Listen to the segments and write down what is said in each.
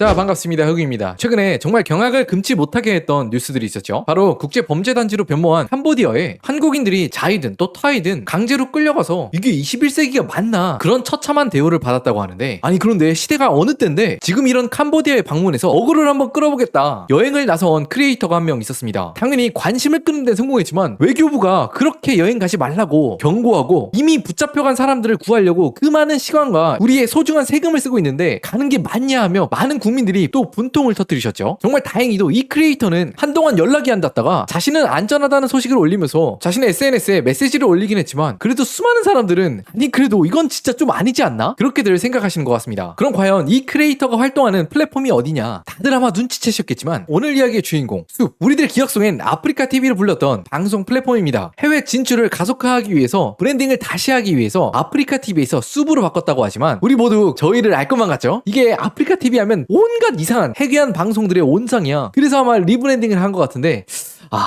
자, 반갑습니다. 흑우입니다. 최근에 정말 경악을 금치 못하게 했던 뉴스들이 있었죠. 바로 국제범죄단지로 변모한 캄보디아에 한국인들이 자이든 또 타이든 강제로 끌려가서 이게 21세기가 맞나 그런 처참한 대우를 받았다고 하는데, 아니 그런데 시대가 어느 때인데 지금 이런 캄보디아에 방문해서 어그를 한번 끌어보겠다 여행을 나선 크리에이터가 한 명 있었습니다. 당연히 관심을 끄는 데 성공했지만 외교부가 그렇게 여행 가지 말라고 경고하고 이미 붙잡혀간 사람들을 구하려고 그 많은 시간과 우리의 소중한 세금을 쓰고 있는데 가는 게 맞냐 하며 많은 국민들이 또 분통을 터뜨리셨죠. 정말 다행히도 이 크리에이터는 한동안 연락이 안 닿다가 자신은 안전하다는 소식을 올리면서 자신의 SNS에 메시지를 올리긴 했지만, 그래도 수많은 사람들은 아니 그래도 이건 진짜 좀 아니지 않나? 그렇게들 생각하시는 것 같습니다. 그럼 과연 이 크리에이터가 활동하는 플랫폼이 어디냐? 다들 아마 눈치채셨겠지만 오늘 이야기의 주인공 숲, 우리들 기억 속엔 아프리카 TV를 불렸던 방송 플랫폼입니다. 해외 진출을 가속화하기 위해서 브랜딩을 다시 하기 위해서 아프리카 TV에서 숲으로 바꿨다고 하지만 우리 모두 저희를 알 것만 같죠? 이게 아프리카 TV 하면 온갖 이상한 해괴한 방송들의 온상이야. 그래서 아마 리브랜딩을 한 것 같은데,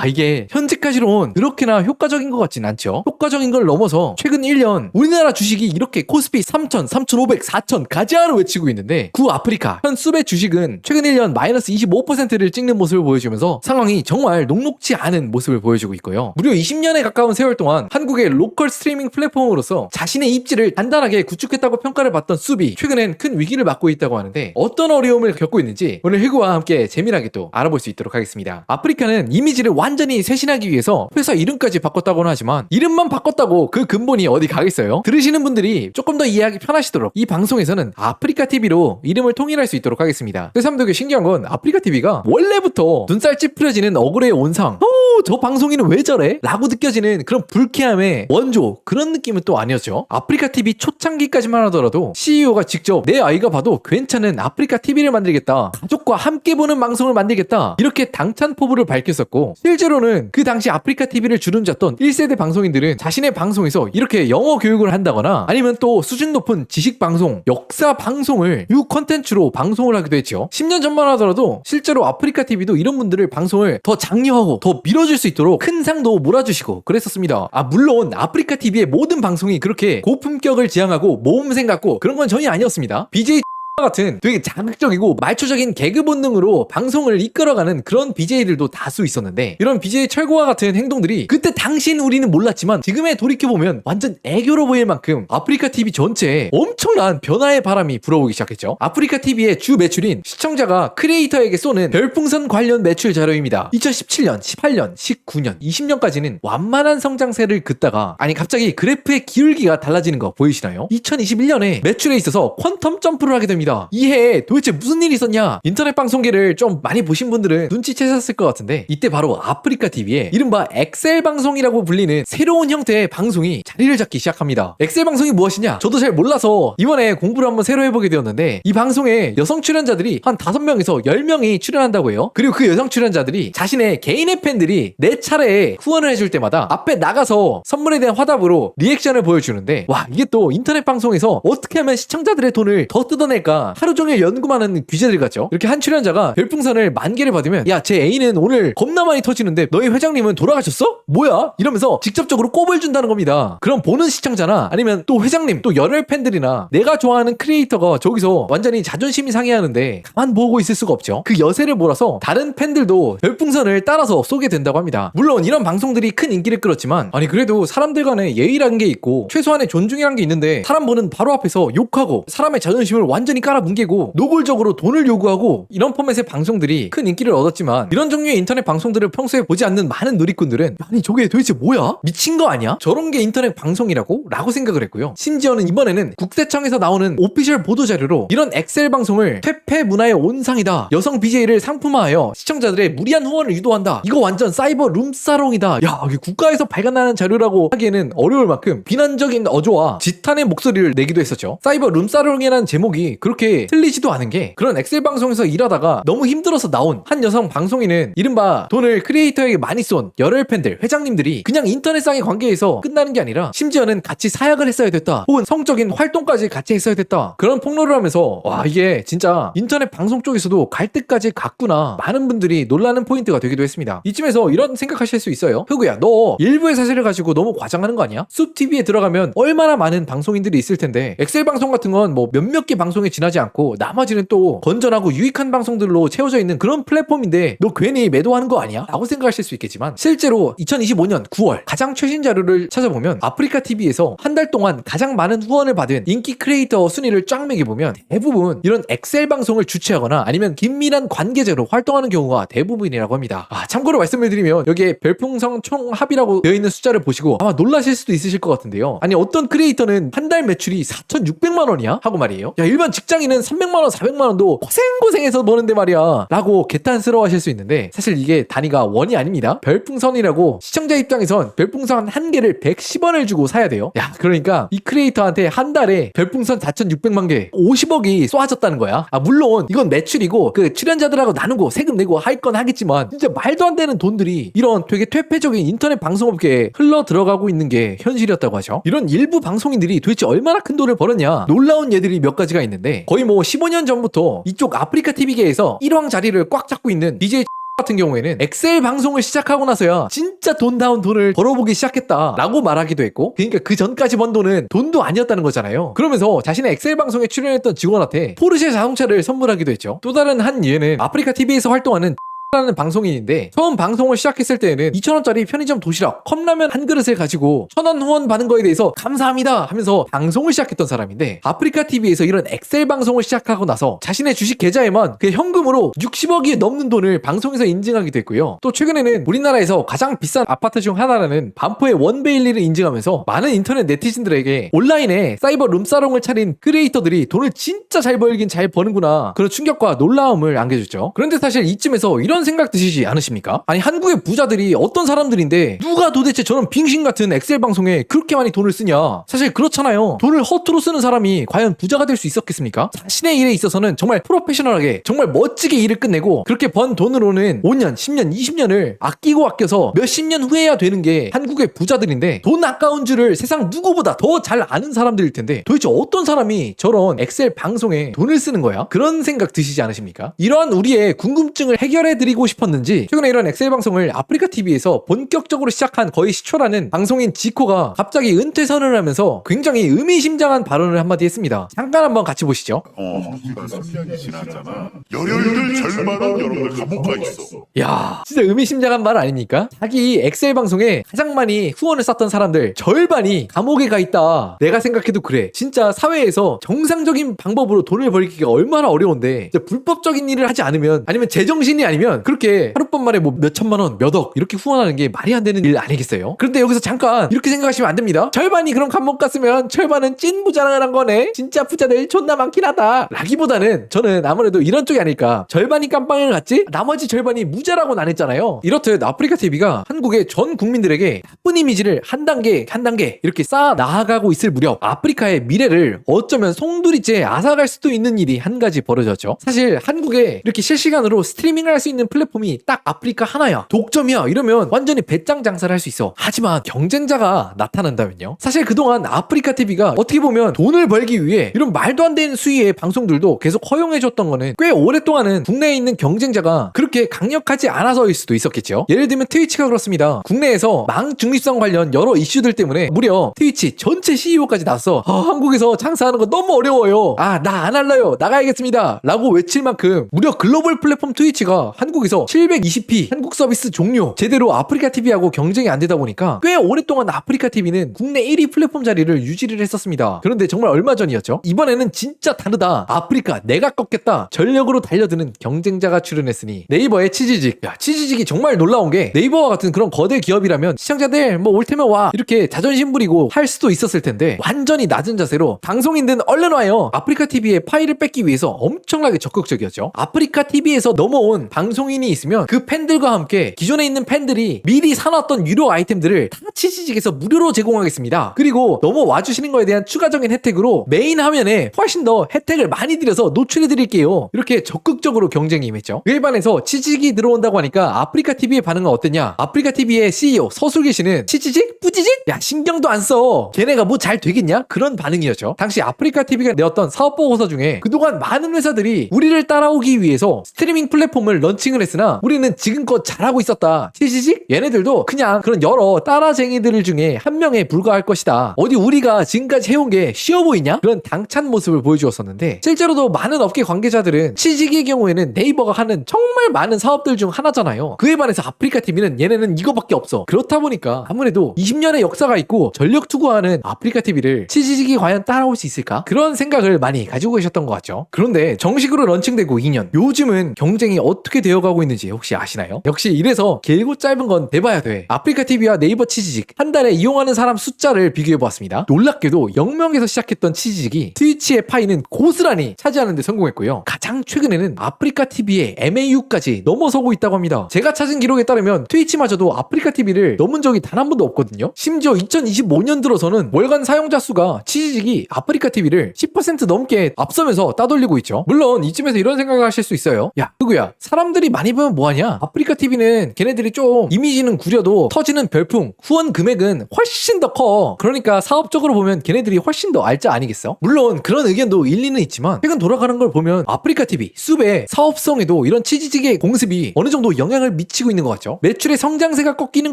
이게 현재까지론 그렇게나 효과적인 것 같진 않죠. 효과적인 걸 넘어서 최근 1년 우리나라 주식이 이렇게 코스피 3,000, 3,500, 4,000 가자로 외치고 있는데, 구 아프리카 현 숲의 주식은 최근 1년 마이너스 25%를 찍는 모습을 보여주면서 상황이 정말 녹록지 않은 모습을 보여주고 있고요. 무려 20년에 가까운 세월 동안 한국의 로컬 스트리밍 플랫폼으로서 자신의 입지를 단단하게 구축했다고 평가를 받던 숲이 최근엔 큰 위기를 맞고 있다고 하는데, 어떤 어려움을 겪고 있는지 오늘 해구와 함께 재미나게 또 알아볼 수 있도록 하겠습니다. 아프리카는 이미지를 완전히 쇄신하기 위해서 회사 이름까지 바꿨다고는 하지만 이름만 바꿨다고 그 근본이 어디 가겠어요? 들으시는 분들이 조금 더 이해하기 편하시도록 이 방송에서는 아프리카 TV로 이름을 통일할 수 있도록 하겠습니다. 그래서 되게 신기한 건 아프리카 TV가 원래부터 눈살 찌푸려지는 억울의 온상, 저 방송인은 왜 저래? 라고 느껴지는 그런 불쾌함의 원조, 그런 느낌은 또 아니었죠. 아프리카 TV 초창기까지만 하더라도 CEO가 직접 내 아이가 봐도 괜찮은 아프리카 TV를 만들겠다, 가족과 함께 보는 방송을 만들겠다, 이렇게 당찬 포부를 밝혔었고, 실제로는 그 당시 아프리카 TV를 주름잡던 1세대 방송인들은 자신의 방송에서 이렇게 영어 교육을 한다거나 아니면 또 수준 높은 지식 방송, 역사 방송을 유 컨텐츠로 방송을 하기도 했죠. 10년 전만 하더라도 실제로 아프리카 TV도 이런 분들을 방송을 더 장려하고 더 밀어줄 수 있도록 큰 상도 몰아주시고 그랬었습니다. 물론 아프리카 TV의 모든 방송이 그렇게 고품격을 지향하고 모험생 같고 그런 건 전혀 아니었습니다. BJ 같은 되게 자극적이고 말초적인 개그 본능으로 방송을 이끌어가는 그런 BJ들도 다수 있었는데, 이런 BJ 철구와 같은 행동들이 그때 당시엔 우리는 몰랐지만 지금에 돌이켜보면 완전 애교로 보일 만큼 아프리카 TV 전체에 엄청난 변화의 바람이 불어오기 시작했죠. 아프리카 TV의 주 매출인 시청자가 크리에이터에게 쏘는 별풍선 관련 매출 자료입니다. 2017년, 18년, 19년, 20년까지는 완만한 성장세를 긋다가 갑자기 그래프의 기울기가 달라지는 거 보이시나요? 2021년에 매출에 있어서 퀀텀 점프를 하게 됩니다. 이 해에 도대체 무슨 일이 있었냐? 인터넷 방송계를 좀 많이 보신 분들은 눈치채셨을 것 같은데, 이때 바로 아프리카 TV에 이른바 엑셀 방송이라고 불리는 새로운 형태의 방송이 자리를 잡기 시작합니다. 엑셀 방송이 무엇이냐? 저도 잘 몰라서 이번에 공부를 한번 새로 해보게 되었는데, 이 방송에 여성 출연자들이 한 5명에서 10명이 출연한다고 해요. 그리고 그 여성 출연자들이 자신의 개인의 팬들이 내 차례에 후원을 해줄 때마다 앞에 나가서 선물에 대한 화답으로 리액션을 보여주는데, 이게 또 인터넷 방송에서 어떻게 하면 시청자들의 돈을 더 뜯어낼까 하루 종일 연구만 하는 귀재들 같죠. 이렇게 한 출연자가 별풍선을 10,000개를 받으면, 야, 제 애인은 오늘 겁나 많이 터지는데 너희 회장님은 돌아가셨어? 뭐야? 이러면서 직접적으로 꼽을 준다는 겁니다. 그럼 보는 시청자나 아니면 또 회장님, 또 열혈 팬들이나 내가 좋아하는 크리에이터가 저기서 완전히 자존심이 상해하는데 가만 보고 있을 수가 없죠. 그 여세를 몰아서 다른 팬들도 별풍선을 따라서 쏘게 된다고 합니다. 물론 이런 방송들이 큰 인기를 끌었지만, 그래도 사람들 간에 예의라는 게 있고 최소한의 존중이라는 게 있는데, 사람 보는 바로 앞에서 욕하고 사람의 자존심을 완전히 깔아뭉개고 노골적으로 돈을 요구하고 이런 포맷의 방송들이 큰 인기를 얻었지만, 이런 종류의 인터넷 방송들을 평소에 보지 않는 많은 누리꾼들은 저게 도대체 뭐야? 미친 거 아니야? 저런 게 인터넷 방송이라고? 라고 생각을 했고요. 심지어는 이번에는 국세청에서 나오는 오피셜 보도자료로 이런 엑셀 방송을 퇴폐 문화의 온상이다, 여성 BJ를 상품화하여 시청자들의 무리한 후원을 유도한다, 이거 완전 사이버 룸사롱이다, 이게 국가에서 발간하는 자료라고 하기에는 어려울 만큼 비난적인 어조와 지탄의 목소리를 내기도 했었죠. 사이버 룸사롱이라는 제목이 그렇게 틀리지도 않은 게, 그런 엑셀 방송에서 일하다가 너무 힘들어서 나온 한 여성 방송인은 이른바 돈을 크리에이터에게 많이 쏜 열혈 팬들, 회장님들이 그냥 인터넷상의 관계에서 끝나는 게 아니라 심지어는 같이 사약을 했어야 됐다, 혹은 성적인 활동까지 같이 했어야 됐다, 그런 폭로를 하면서 이게 진짜 인터넷 방송 쪽에서도 갈등까지 갔구나, 많은 분들이 놀라는 포인트가 되기도 했습니다. 이쯤에서 이런 생각하실 수 있어요. 흑우야, 너 일부의 사실을 가지고 너무 과장하는 거 아니야? 숲TV에 들어가면 얼마나 많은 방송인들이 있을 텐데 엑셀 방송 같은 건 뭐 몇몇 개 방송에 지나지 않고 나머지는 또 건전하고 유익한 방송들로 채워져 있는 그런 플랫폼인데 너 괜히 매도하는 거 아니야? 라고 생각하실 수 있겠지만 실제로 2025년 9월 가장 최신 자료를 찾아보면 아프리카 TV에서 한 달 동안 가장 많은 후원을 받은 인기 크리에이터 순위를 쫙 매겨보면 대부분 이런 엑셀 방송을 주최하거나 아니면 긴밀한 관계자로 활동하는 경우가 대부분이라고 합니다. 참고로 말씀을 드리면 여기에 별풍선 총합이라고 되어 있는 숫자를 보시고 아마 놀라실 수도 있으실 것 같은데요. 아니 어떤 크리에이터는 한 달 매출이 4,600만 원이야? 하고 말이에요. 야 일반 직장인은 300만 원, 400만 원도 고생고생해서 버는데 말이야 라고 개탄스러워 하실 수 있는데 사실 이게 단위가 원이 아닙니다. 별풍선이라고 시청자 입장에선 별풍선 한 개를 110원을 주고 사야 돼요. 야 그러니까 이 크리에이터한테 한 달에 별풍선 4,600만 개 50억이 쏘아졌다는 거야. 물론 이건 매출이고 그 출연자들하고 나누고 세금 내고 할 건 하겠지만 진짜 말도 안 되는 돈들이 이런 되게 퇴폐적인 인터넷 방송업계에 흘러 들어가고 있는 게 현실이었다고 하죠. 이런 일부 방송인들이 도대체 얼마나 큰 돈을 벌었냐 놀라운 예들이 몇 가지가 있는데 거의 뭐 15년 전부터 이쪽 아프리카 TV계에서 1왕 자리를 꽉 잡고 있는 DJ 같은 경우에는 엑셀 방송을 시작하고 나서야 진짜 돈다운 돈을 벌어보기 시작했다라고 말하기도 했고 그러니까 그 전까지 번 돈은 돈도 아니었다는 거잖아요. 그러면서 자신의 엑셀 방송에 출연했던 직원한테 포르쉐 자동차를 선물하기도 했죠. 또 다른 한 예는 아프리카 TV에서 활동하는 라는 방송인인데 처음 방송을 시작했을 때에는 2,000원짜리 편의점 도시락 컵라면 한 그릇을 가지고 1,000원 후원 받은 거에 대해서 감사합니다 하면서 방송을 시작했던 사람인데 아프리카 TV에서 이런 엑셀 방송을 시작하고 나서 자신의 주식 계좌에만 그 현금으로 60억이 넘는 돈을 방송에서 인증하기도 했고요. 또 최근에는 우리나라에서 가장 비싼 아파트 중 하나라는 반포의 원베일리를 인증하면서 많은 인터넷 네티즌들에게 온라인에 사이버 룸사롱을 차린 크리에이터들이 돈을 진짜 잘 벌긴 잘 버는구나 그런 충격과 놀라움을 안겨줬죠. 그런데 사실 이쯤에서 이런 생각 드시지 않으십니까? 아니 한국의 부자들이 어떤 사람들인데 누가 도대체 저런 빙신 같은 엑셀 방송에 그렇게 많이 돈을 쓰냐? 사실 그렇잖아요. 돈을 허투루 쓰는 사람이 과연 부자가 될 수 있었겠습니까? 자신의 일에 있어서는 정말 프로페셔널하게 정말 멋지게 일을 끝내고 그렇게 번 돈으로는 5년, 10년, 20년을 아껴서 몇십 년 후에야 되는 게 한국의 부자들인데 돈 아까운 줄을 세상 누구보다 더 잘 아는 사람들일 텐데 도대체 어떤 사람이 저런 엑셀 방송에 돈을 쓰는 거야? 그런 생각 드시지 않으십니까? 이러한 우리의 궁금증을 해결해 드리고 싶었는지 최근에 이런 엑셀 방송을 아프리카 TV에서 본격적으로 시작한 거의 시초라는 방송인 지코가 갑자기 은퇴 선언을 하면서 굉장히 의미심장한 발언을 한마디 했습니다. 잠깐 한번 같이 보시죠. 3년이 지났잖아. 열혈들 절반은 여러분들 감옥 가 있어. 야 진짜 의미심장한 말 아닙니까? 자기 엑셀 방송에 가장 많이 후원을 쐈던 사람들 절반이 감옥에 가 있다. 내가 생각해도 그래. 진짜 사회에서 정상적인 방법으로 돈을 벌기가 얼마나 어려운데 불법적인 일을 하지 않으면 아니면 제정신이 아니면 그렇게 하룻밤 만에 뭐 몇천만 원, 몇억 이렇게 후원하는 게 말이 안 되는 일 아니겠어요? 그런데 여기서 잠깐 이렇게 생각하시면 안 됩니다. 절반이 그런 감옥 갔으면 절반은 찐 부자를 한 거네. 진짜 부자들 존나 많긴 하다 라기보다는 저는 아무래도 이런 쪽이 아닐까. 절반이 깜빵을 갔지 나머지 절반이 무자라고는 안 했잖아요. 이렇듯 아프리카 TV가 한국의 전 국민들에게 나쁜 이미지를 한 단계 한 단계 이렇게 쌓아 나아가고 있을 무렵 아프리카의 미래를 어쩌면 송두리째 앗아갈 수도 있는 일이 한 가지 벌어졌죠. 사실 한국에 이렇게 실시간으로 스트리밍을 할 수 있는 플랫폼이 딱 아프리카 하나야. 독점이야. 이러면 완전히 배짱 장사를 할 수 있어. 하지만 경쟁자가 나타난다면요. 사실 그동안 아프리카 TV가 어떻게 보면 돈을 벌기 위해 이런 말도 안 되는 수위의 방송들도 계속 허용해줬던 거는 꽤 오랫동안은 국내에 있는 경쟁자가 그렇게 강력하지 않아서일 수도 있었겠죠. 예를 들면 트위치가 그렇습니다. 국내에서 망 중립성 관련 여러 이슈들 때문에 무려 트위치 전체 CEO까지 나서 한국에서 장사하는 거 너무 어려워요. 나 안 할래요. 나가야겠습니다. 라고 외칠 만큼 무려 글로벌 플랫폼 트위치가 한국에서 720p 한국 서비스 종료 제대로 아프리카 TV하고 경쟁이 안 되다 보니까 꽤 오랫동안 아프리카 TV는 국내 1위 플랫폼 자리를 유지를 했었습니다. 그런데 정말 얼마 전이었죠? 이번에는 진짜 다르다. 아프리카 내가 꺾겠다. 전력으로 달려드는 경쟁자가 출연했으니 네이버의 치즈직. 치즈직이 정말 놀라운 게 네이버와 같은 그런 거대 기업이라면 시청자들 뭐 올 테면 와 이렇게 자존심 부리고 할 수도 있었을 텐데 완전히 낮은 자세로 방송인들은 얼른 와요. 아프리카 TV의 파일을 뺏기 위해서 엄청나게 적극적이었죠. 아프리카 TV에서 넘어온 방송인이 있으면 그 팬들과 함께 기존에 있는 팬들이 미리 사놨던 유료 아이템들을 다 치즈직에서 무료로 제공하겠습니다. 그리고 넘어와 주시는 거에 대한 추가적인 혜택으로 메인 화면에 훨씬 더 혜택을 많이 드려서 노출해 드릴게요. 이렇게 적극적으로 경쟁에 임했죠. 그에 반해서 치즈직이 들어온다고 하니까 아프리카 TV의 반응은 어땠냐? 아프리카 TV의 CEO 서술기 씨는 치즈직? 뿌지직? 야 신경도 안 써. 걔네가 뭐 잘 되겠냐? 그런 반응이었죠. 당시 아프리카 TV가 내었던 사업 보고서 중에 그동안 많은 회사들이 우리를 따라오기 위해서 스트리밍 플랫폼을 런칭을 칭을 했으나 우리는 지금껏 잘하고 있었다. 치지직? 얘네들도 그냥 그런 여러 따라쟁이들 중에 한 명에 불과할 것이다. 어디 우리가 지금까지 해온 게 쉬워 보이냐? 그런 당찬 모습을 보여주었었는데 실제로도 많은 업계 관계자들은 치지기의 경우에는 네이버가 하는 정말 많은 사업들 중 하나잖아요. 그에 반해서 아프리카 TV는 얘네는 이거밖에 없어. 그렇다 보니까 아무래도 20년의 역사가 있고 전력 투구하는 아프리카 TV를 치지직이 과연 따라올 수 있을까? 그런 생각을 많이 가지고 계셨던 것 같죠. 그런데 정식으로 런칭되고 2년, 요즘은 경쟁이 어떻게 되어가고 있는지 혹시 아시나요? 역시 이래서 길고 짧은 건 내봐야 돼. 아프리카 TV와 네이버 치지직 한 달에 이용하는 사람 숫자를 비교해보았습니다. 놀랍게도 0명에서 시작했던 치지직이 트위치의 파이는 고스란히 차지하는 데 성공했고요. 가장 최근에는 아프리카 TV의 MAU까지 넘어서고 있다고 합니다. 제가 찾은 기록에 따르면 트위치마저도 아프리카 TV를 넘은 적이 단 한 번도 없거든요. 심지어 2025년 들어서는 월간 사용자 수가 치지직이 아프리카 TV를 10% 넘게 앞서면서 따돌리고 있죠. 물론 이쯤에서 이런 생각을 하실 수 있어요. 야, 누구야? 사람들이 많이 보면 뭐하냐? 아프리카 TV는 걔네들이 좀 이미지는 구려도 터지는 별풍, 후원 금액은 훨씬 더 커. 그러니까 사업적으로 보면 걔네들이 훨씬 더 알짜 아니겠어? 물론 그런 의견도 일리는 있지만 최근 돌아가는 걸 보면 아프리카 TV, 숲의 사업성에도 이런 치지직의 공습이 어느 정도 영향을 미치고 있는 것 같죠. 매출의 성장세가 꺾이는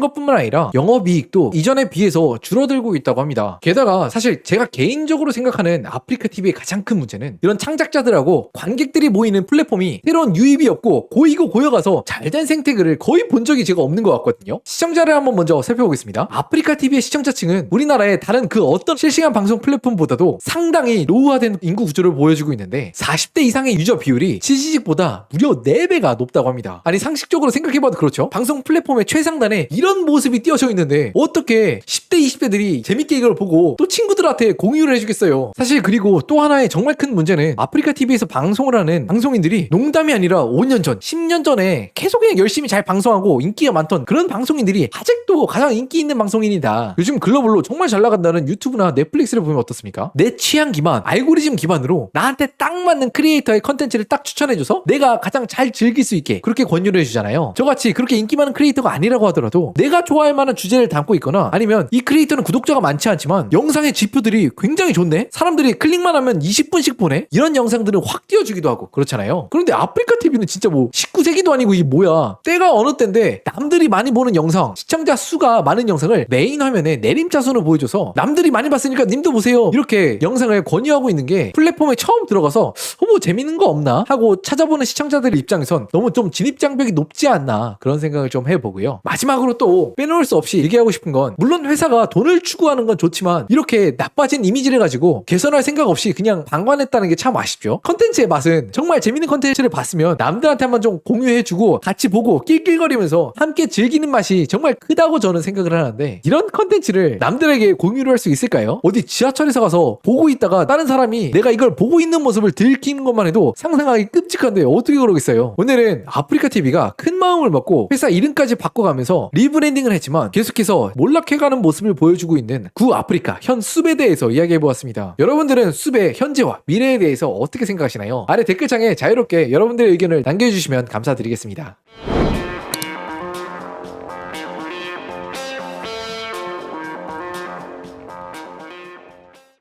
것뿐만 아니라 영업이익도 이전에 비해서 줄어들고 있다고 합니다. 게다가 사실 제가 개인적으로 생각하는 아프리카 TV의 가장 큰 문제는 이런 창작자들하고 관객들이 모이는 플랫폼이 새로운 유입이 없고 고이고 고여가서 잘된 생태계를 거의 본 적이 제가 없는 것 같거든요. 시청자를 한번 먼저 살펴보겠습니다. 아프리카 TV의 시청자층은 우리나라의 다른 그 어떤 실시간 방송 플랫폼보다도 상당히 노후화된 인구 구조를 보여주고 있는데 40대 이상의 유저 비율이 치지직보다 무려 4배가 높다고 합니다. 아니 상식적으로 생각해봐도 그렇죠. 방송 플랫폼의 최상단에 이런 모습이 띄어져 있는데 어떻게 10대 20대들이 재밌게 이걸 보고 또 친구들한테 공유를 해주겠어요. 사실 그리고 또 하나의 정말 큰 문제는 아프리카 TV에서 방송을 하는 방송인들이 농담이 아니라 5년 전, 10년 전에 계속 그냥 열심히 잘 방송하고 인기가 많던 그런 방송인들이 아직도 가장 인기 있는 방송인이다. 요즘 글로벌로 정말 잘 나간다는 유튜브나 넷플릭스를 보면 어떻습니까? 내 취향 기반, 알고리즘 기반으로 나한테 딱 맞는 크리에이터의 컨텐츠를 딱 추천해줘서 내가 가장 잘 즐길 수 있게 그렇게 권유를 해주잖아요. 저같이 그렇게 인기 많은 크리에이터가 아니라고 하더라도 내가 좋아할 만한 주제를 담고 있거나 아니면 이 크리에이터는 구독자가 많지 않지만 영상의 지표들이 굉장히 좋네? 사람들이 클릭만 하면 20분씩 보네? 이런 영상들은 확 띄워주기도 하고 그렇잖아요. 그런데 아프리카 TV는 진짜 뭐 19세기도 아니고 이게 뭐야? 때가 어느 때인데 남들이 많이 보는 영상, 시청자 수가 많은 영상을 메인 화면에 내림차순으로 보여줘서 남들이 많이 봤으니까 님도 보세요. 이렇게 영상을 권유하고 있는 게 플랫폼에 처음 들어가서 뭐 재밌는 거 없나? 하고 찾아보는 시청자들 입장에선 너무 좀 진입장벽이 높지 않나 그런 생각을 좀 해보고요. 마지막으로 또 빼놓을 수 없이 얘기하고 싶은 건 물론 회사가 돈을 추구하는 건 좋지만 이렇게 나빠진 이미지를 가지고 개선할 생각 없이 그냥 방관했다는 게 참 아쉽죠. 컨텐츠의 맛은 정말 재밌는 컨텐츠를 봤으면 남들한테 한번 좀 공유해주고 같이 보고 낄낄거리면서 함께 즐기는 맛이 정말 크다고 저는 생각을 하는데 이런 컨텐츠를 남들에게 공유를 할 수 있을까요? 어디 지하철에서 가서 보고 있다가 다른 사람이 내가 이걸 보고 있는 모습을 들키는 것만 해도 상상하기 끔찍한데 어떻게 그러겠어요? 오늘은 아프리카 TV가 큰 마음을 먹고 회사 이름까지 바꿔가면서 리브랜딩을 했지만 계속해서 몰락해가는 모습을 보여주고 있는 구 아프리카 현 숲에 대해서 이야기해보았습니다. 여러분들은 숲의 현재와 미래에 대해서 어떻게 생각하시나요? 아래 댓글창에 자유롭게 여러분들의 의견을 남겨주시면 감사드리겠습니다.